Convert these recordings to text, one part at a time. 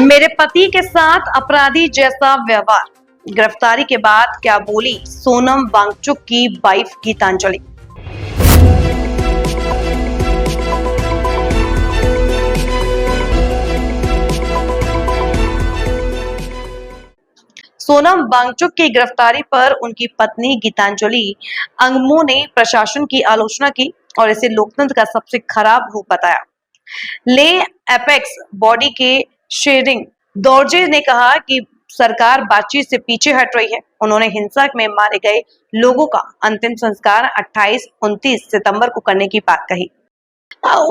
मेरे पति के साथ अपराधी जैसा व्यवहार। गिरफ्तारी के बाद क्या बोली सोनम वांगचुक की वाइफ गीतांजलि। सोनम वांगचुक की गिरफ्तारी पर उनकी पत्नी गीतांजलि अंगमो ने प्रशासन की आलोचना की और इसे लोकतंत्र का सबसे खराब रूप बताया। ले एपेक्स बॉडी के शेरिंग दोर्जे ने कहा कि सरकार बातचीत से पीछे हट रही है। उन्होंने हिंसा में मारे गए लोगों का अंतिम संस्कार 28-29 सितंबर को करने की बात कही।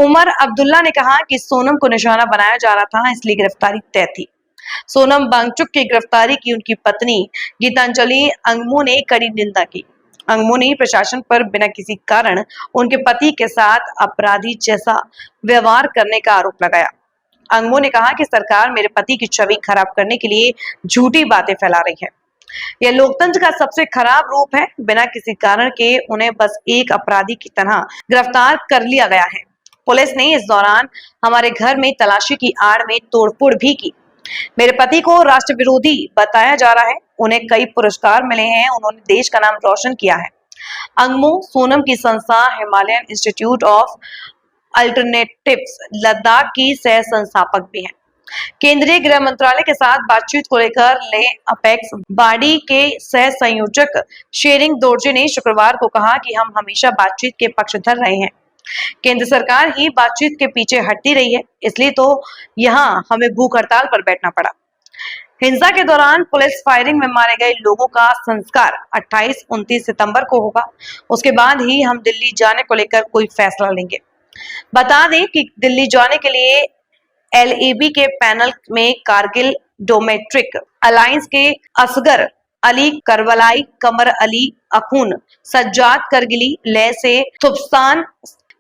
उमर अब्दुल्ला ने कहा कि सोनम को निशाना बनाया जा रहा था, इसलिए गिरफ्तारी तय थी। सोनम वांगचुक की गिरफ्तारी की उनकी पत्नी गीतांजलि अंगमो ने कड़ी निंदा की। अंगमो ने प्रशासन पर बिना किसी कारण उनके पति के साथ अपराधी जैसा व्यवहार करने का आरोप लगाया। अंगमो ने कहा कि सरकार मेरे पति की छवि खराब करने के लिए झूठी बातें फैला रही है। यह लोकतंत्र का सबसे खराब रूप है। बिना किसी कारण के उन्हें बस एक अपराधी की तरह गिरफ्तार कर लिया गया है। पुलिस ने इस दौरान हमारे घर में तलाशी की आड़ में तोड़फोड़ भी की। मेरे पति को राष्ट्र विरोधी बताया जा रहा है। उन्हें कई पुरस्कार मिले हैं, उन्होंने देश का नाम रोशन किया है। अंगमो सोनम की संस्था Himalayan institute of alternatives Ladakh की सह संस्थापक भी हैं। केंद्रीय गृह मंत्रालय के साथ बातचीत को लेकर ले अपेक्स बॉडी के सह संयोजक शेरिंग दोर्जे ने शुक्रवार को कहा कि हम हमेशा बातचीत के पक्षधर रहे हैं। केंद्र सरकार ही बातचीत के पीछे हटती रही है, इसलिए तो यहाँ हमें भूख हड़ताल पर बैठना पड़ा। हिंसा के दौरान पुलिस फायरिंग में मारे गए लोगों का संस्कार 28-29 सितंबर को होगा। उसके बाद ही हम दिल्ली जाने को लेकर कोई फैसला लेंगे। बता दें कि दिल्ली जाने के लिए LAB के पैनल में कारगिल डोमेट्रिक अलायंस के असगर अली करबलाई, कमर अली अखून, सज्जाद करगिली, लेह से थुफ्तान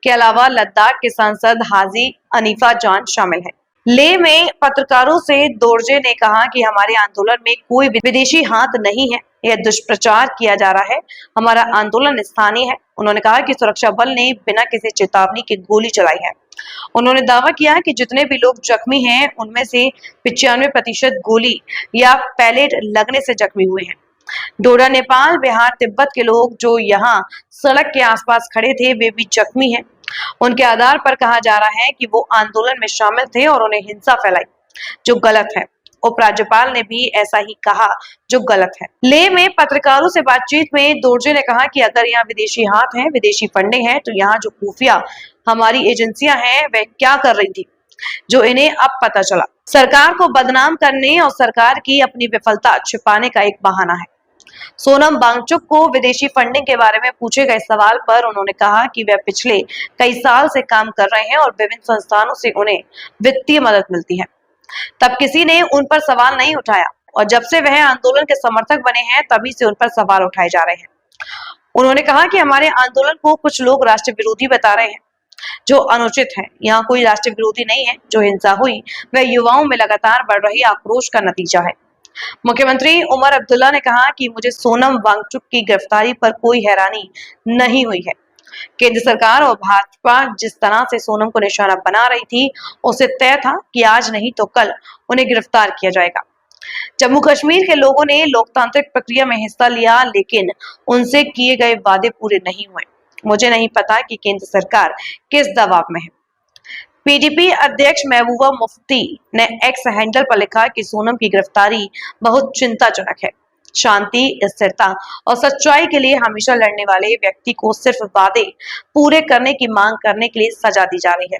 के अलावा लद्दाख के सांसद हाजी अनीफा जान शामिल है। लेह में पत्रकारों से दोर्जे ने कहा कि हमारे आंदोलन में कोई विदेशी हाथ नहीं है, यह दुष्प्रचार किया जा रहा है। हमारा आंदोलन स्थानीय है। उन्होंने कहा कि सुरक्षा बल ने बिना किसी चेतावनी के गोली चलाई है। उन्होंने दावा किया कि जितने भी लोग जख्मी हैं, उनमें से 95% गोली या पैलेट लगने से जख्मी हुए हैं। डोडा, नेपाल, बिहार, तिब्बत के लोग जो यहाँ सड़क के आसपास खड़े थे, वे भी जख्मी हैं। उनके आधार पर कहा जा रहा है कि वो आंदोलन में शामिल थे और उन्हें हिंसा फैलाई, जो गलत है। उपराज्यपाल ने भी ऐसा ही कहा, जो गलत है। लेह में पत्रकारों से बातचीत में दोर्जे ने कहा कि अगर यहाँ विदेशी हाथ हैं, विदेशी फंडिंग है, तो यहाँ जो खुफिया हमारी एजेंसियां हैं, वह क्या कर रही थी, जो इन्हें अब पता चला। सरकार को बदनाम करने और सरकार की अपनी विफलता छिपाने का एक बहाना है। सोनम वांगचुक को विदेशी फंडिंग के बारे में पूछे गए सवाल पर उन्होंने कहा कि वे पिछले कई साल से काम कर रहे हैं और विभिन्न संस्थानों से उन्हें वित्तीय मदद मिलती है। तब किसी ने उन पर सवाल नहीं उठाया और जब से वह आंदोलन के समर्थक बने हैं, तभी से उन पर सवाल उठाए जा रहे हैं। उन्होंने कहा कि हमारे आंदोलन को कुछ लोग राष्ट्र विरोधी बता रहे हैं, जो अनुचित है। यहाँ कोई राष्ट्र विरोधी नहीं है। जो हिंसा हुई वह युवाओं में लगातार बढ़ रही आक्रोश का नतीजा है। मुख्यमंत्री उमर अब्दुल्ला ने कहा कि मुझे सोनम वांगचुक की गिरफ्तारी पर कोई हैरानी नहीं हुई है। केंद्र सरकार और भाजपा जिस तरह से सोनम को निशाना बना रही थी, उसे तय था कि आज नहीं तो कल उन्हें गिरफ्तार किया जाएगा। जम्मू कश्मीर के लोगों ने लोकतांत्रिक प्रक्रिया में हिस्सा लिया, लेकिन उनसे किए गए वादे पूरे नहीं हुए। मुझे नहीं पता कि केंद्र सरकार किस दबाव में है। PDP अध्यक्ष महबूबा मुफ्ती ने एक्स हैंडल पर लिखा कि सोनम की गिरफ्तारी बहुत चिंताजनक है। शांति, स्थिरता और सच्चाई के लिए हमेशा लड़ने वाले व्यक्ति को सिर्फ वादे पूरे करने की मांग करने के लिए सजा दी जा रही है।